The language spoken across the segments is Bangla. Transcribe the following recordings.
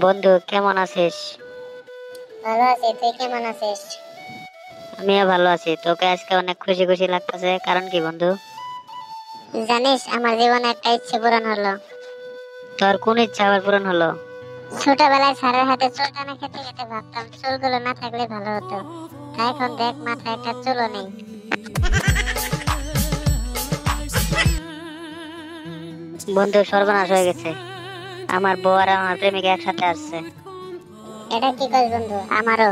বন্ধু কেমন আছিস? ভালো আছি, তুই কেমন আছিস? আমিও ভালো আছি। তোকে আজকে অনেক খুশি খুশি লাগতেছে, কারণ কি বন্ধু? জানিস আমার জীবনে একটা ইচ্ছে পূরণ হলো। তোর কোন ইচ্ছা আবার পূরণ হলো? ছোটবেলায় স্যারের হাতে চুল টানা খেতে খেতে ভাবতাম চুলগুলো না থাকলে ভালো হতো। তাই এখন দেখ মাথায় একটা চুলও নেই। বন্ধু সর্বনাশ হয়ে গেছে, আমার বউ আর আমার প্রেমিকা একসাথে আসছে। এটা কি করিস বন্ধু? আমারও।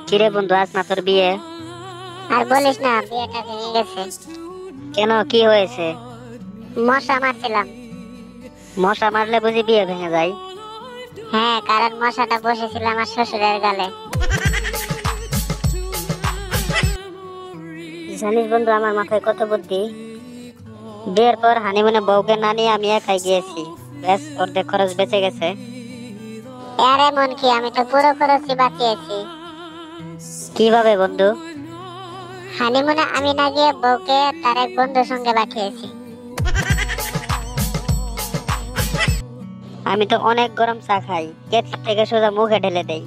কিরে বন্ধু, আজ না তোর বিয়ে? আর বলিস না, বিয়েটা ভেঙে গেছে। কেন, কি হয়েছে? মশা মারছিলাম। মশা মারলে বুঝি বিয়ে ভেঙে যায়? হ্যাঁ, কারণ মশাটা বসেছিল আমার শ্বশুরের গালে। জানিস বন্ধু, আমার মাথায় কত বুদ্ধি। বিয়ের পর হানিমুনে বউকে না নিয়ে আমি একাই গিয়েছি, ব্যাস অর্ধেক খরচ বেঁচে গেছে। আর এমন কি, আমি তো পুরো খরচই বাঁচিয়েছি। কিভাবে বন্ধু? হানিমুনে আমি না গিয়ে বউকে তার এক বন্ধুর সঙ্গে পাঠিয়েছি। আমি তো অনেক গরম চা খাই, কেটলি থেকে সোজা মুখে ঢেলে দেই।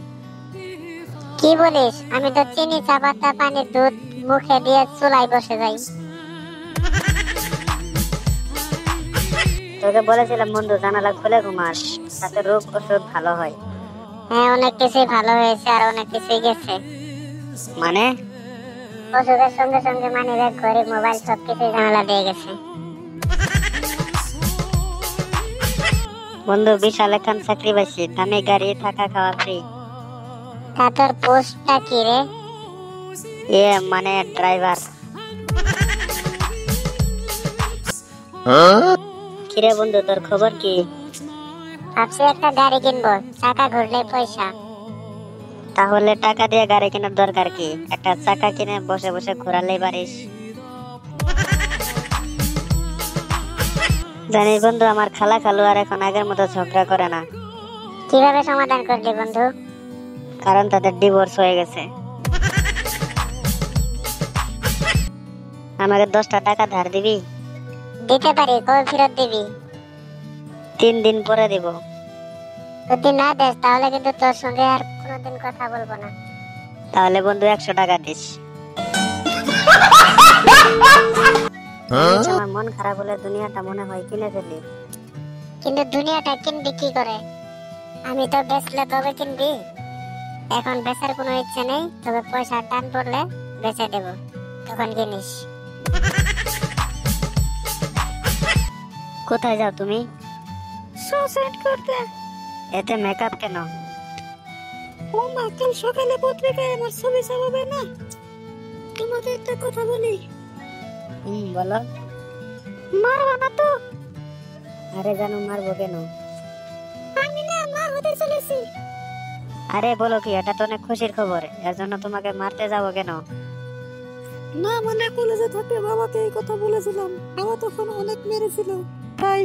কি বলিস? আমি তো চিনি, চা পাতা, পানি, দুধ মুখে দিয়ে চুলায় বসে যাই। তোকে বলেছিলাম বন্ধু, জানালা খুলে ঘুমাস, তাতে রোগ ওষুধ ভালো হয়। হ্যাঁ, অনেক কিছুই ভালো হয়েছে আর অনেক কিছুই গেছে। মানে? ওষুধের সঙ্গে সঙ্গে মানিব্যাগ, ঘড়ি, মোবাইল সবকিছুই জানালা দিয়ে গেছে। বন্ধু বিশাল একখান চাকরি পাইছি, দামি গাড়ি, থাকা খাওয়া ফ্রি। তা তোর পোস্টটা কি রে? মানে ড্রাইভার। কিরে বন্ধু, তোর খবর কি? ভাবছি একটা গাড়ি কিনবো, চাকা ঘুরলে পয়সা। তাহলে টাকা দিয়ে গাড়ি কেনার দরকার কি? একটা চাকা কিনে বসে বসে ঘোরালেই পারিস। জানিস বন্ধু, আমার খালা খালু আর এখন আগের মতো ঝগড়া করে না। কিভাবে সমাধান করলি বন্ধু? কারণ তাদের ডিভোর্স হয়ে গেছে। আমাকে 10টা টাকা ধার দিবি? দিতে পারি, কবে ফেরত দিবি? 3 দিন পরে দিব। যদি না দেস তাহলে কিন্তু তোর সঙ্গে আর কোনোদিন কথা বলবো না। তাহলে বন্ধু 100 টাকা দিস। আমার মন খারাপ হলে দুনিয়াটা মনে হয় কিনে ফেলি। কিন্তু দুনিয়াটা কিনবি কি করে? আমি তো বেচলে তবে কিনবি। এখন বেচার কোনো ইচ্ছে নেই, তবে পয়সা টান পড়লে বেচে দেব, তখন কিনিস। কোথায় যাও তুমি? সুসাইড করতে। এতে মেকআপ কেন? ও মা, কাল সকালে পত্রিকায় আমার ছবি ছাপাবে না? তোমাকে একটা কথা বলি। বলো। মারবা না তো? আরে জানো, মারবো কেন? আমি না মা হতে চলেছি। আরে বলো কি, এটা তো অনেক খুশির খবর, এর জন্য তোমাকে মারতে যাবো কেন? না, মানে কলেজে থাকতে বাবাকে এই কথা বলেছিলাম, বাবা তখন অনেক মেরেছিল, তাই